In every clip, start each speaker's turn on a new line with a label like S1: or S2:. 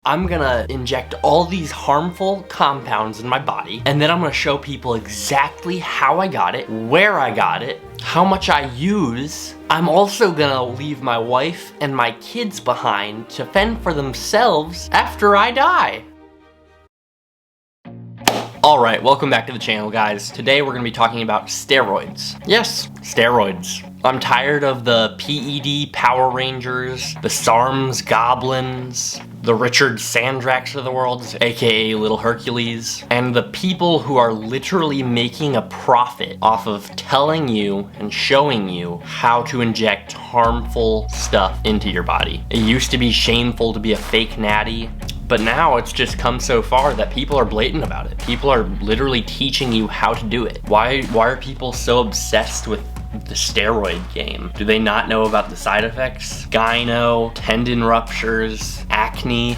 S1: I'm gonna inject all these harmful compounds in my body, and then I'm gonna show people exactly how I got it, where I got it, how much I use. I'm also gonna leave my wife and my kids behind to fend for themselves after I die. Alright, welcome back to the channel, guys. Today we're gonna be talking about steroids. Yes, steroids. I'm tired of the PED Power Rangers, the SARMs Goblins, the Richard Sandraks of the world, aka Little Hercules, and the people who are literally making a profit off of telling you and showing you how to inject harmful stuff into your body. It used to be shameful to be a fake natty, but now it's just come so far that people are blatant about it. People are literally teaching you how to do it. Why are people so obsessed with the steroid game? Do they not know about the side effects? Gyno, tendon ruptures, acne,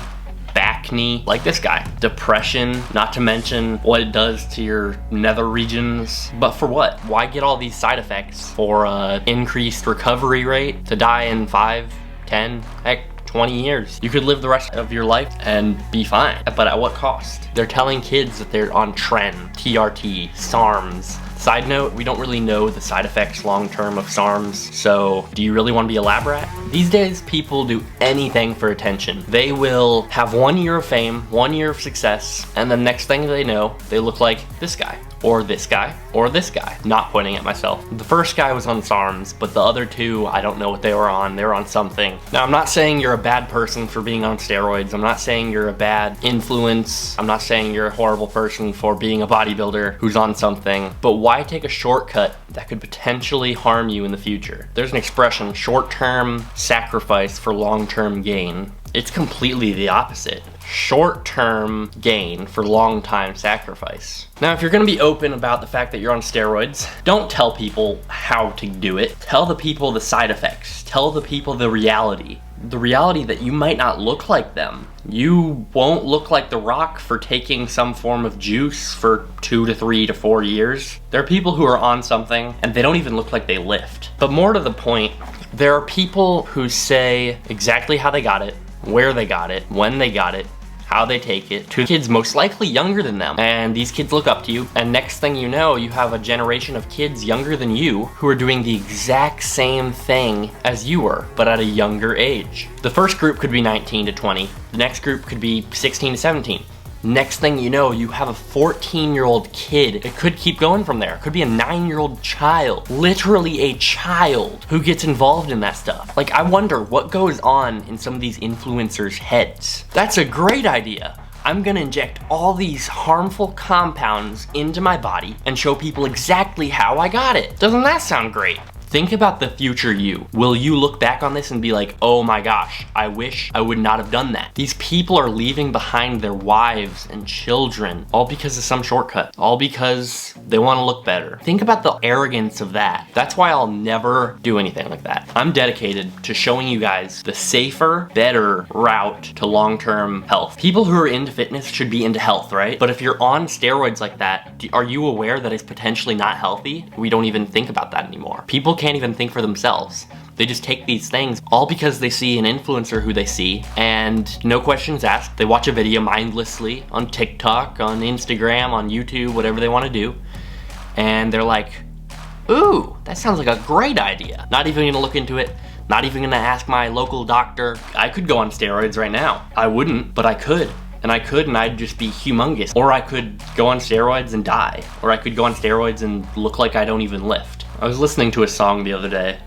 S1: back knee, like this guy. Depression, not to mention what it does to your nether regions. But for what? Why get all these side effects? For increased recovery rate? To die in 5, 10, heck, 20 years. You could live the rest of your life and be fine, but at what cost? They're telling kids that they're on tren, TRT, SARMs. Side note, we don't really know the side effects long-term of SARMs, so do you really want to be a lab rat? These days, people do anything for attention. They will have 1 year of fame, 1 year of success, and the next thing they know, they look like this guy, or this guy, or this guy. Not pointing at myself. The first guy was on SARMs, but the other two, I don't know what they were on. They were on something. Now, I'm not saying you're a bad person for being on steroids. I'm not saying you're a bad influence. I'm not saying you're a horrible person for being a bodybuilder who's on something. But why take a shortcut that could potentially harm you in the future? There's an expression, short-term sacrifice for long-term gain. It's completely the opposite. Short-term gain for long-time sacrifice. Now, if you're gonna be open about the fact that you're on steroids, don't tell people how to do it. Tell the people the side effects. Tell the people the reality. The reality that you might not look like them. You won't look like The Rock for taking some form of juice for 2 to 3 to 4 years. There are people who are on something and they don't even look like they lift. But more to the point, there are people who say exactly how they got it, where they got it, when they got it, how they take it, to kids most likely younger than them. And these kids look up to you, and next thing you know, you have a generation of kids younger than you who are doing the exact same thing as you were, but at a younger age. The first group could be 19 to 20. The next group could be 16 to 17. Next thing you know, you have a 14-year-old kid. It could keep going from there. It could be a 9-year-old child, literally a child, who gets involved in that stuff. Like, I wonder what goes on in some of these influencers' heads. That's a great idea. I'm gonna inject all these harmful compounds into my body and show people exactly how I got it. Doesn't that sound great? Think about the future you. Will you look back on this and be like, oh my gosh, I wish I would not have done that? These people are leaving behind their wives and children, all because of some shortcut, all because they want to look better. Think about the arrogance of that. That's why I'll never do anything like that. I'm dedicated to showing you guys the safer, better route to long-term health. People who are into fitness should be into health, right? But if you're on steroids like that, are you aware that it's potentially not healthy? We don't even think about that anymore. People can't even think for themselves. They just take these things all because they see an influencer who they see, and no questions asked. They watch a video mindlessly on TikTok, on Instagram, on YouTube, whatever they want to do, and they're like, ooh, that sounds like a great idea. Not even gonna look into it, not even gonna ask my local doctor. I could go on steroids right now. I wouldn't, but I could. And I'd just be humongous. Or I could go on steroids and die. Or I could go on steroids and look like I don't even lift. I was listening to a song the other day,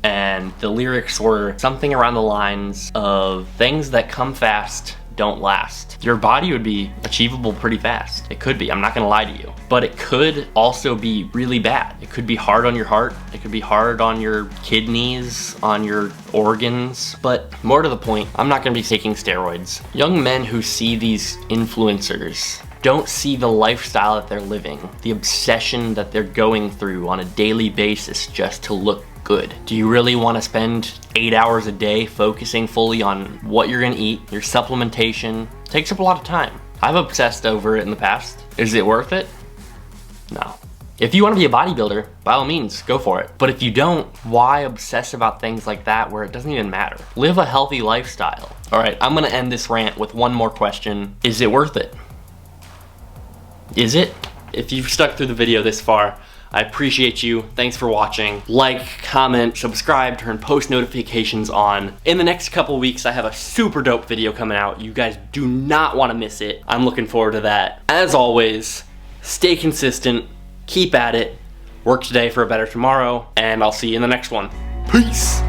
S1: and the lyrics were something around the lines of things that come fast don't last. Your body would be achievable pretty fast. It could be, I'm not gonna lie to you. But it could also be really bad. It could be hard on your heart. It could be hard on your kidneys, on your organs. But more to the point, I'm not gonna be taking steroids. Young men who see these influencers don't see the lifestyle that they're living, the obsession that they're going through on a daily basis just to look good. Do you really want to spend 8 hours a day focusing fully on what you're gonna eat, your supplementation? It takes up a lot of time. I've obsessed over it in the past. Is it worth it? No. If you want to be a bodybuilder, by all means, go for it. But if you don't, why obsess about things like that where it doesn't even matter? Live a healthy lifestyle. All right, I'm gonna end this rant with one more question. Is it worth it? Is it? If you've stuck through the video this far, I appreciate you. Thanks for watching. Like, comment, subscribe, turn post notifications on. In the next couple weeks, I have a super dope video coming out. You guys do not want to miss it. I'm looking forward to that. As always, stay consistent, keep at it, work today for a better tomorrow, and I'll see you in the next one. Peace!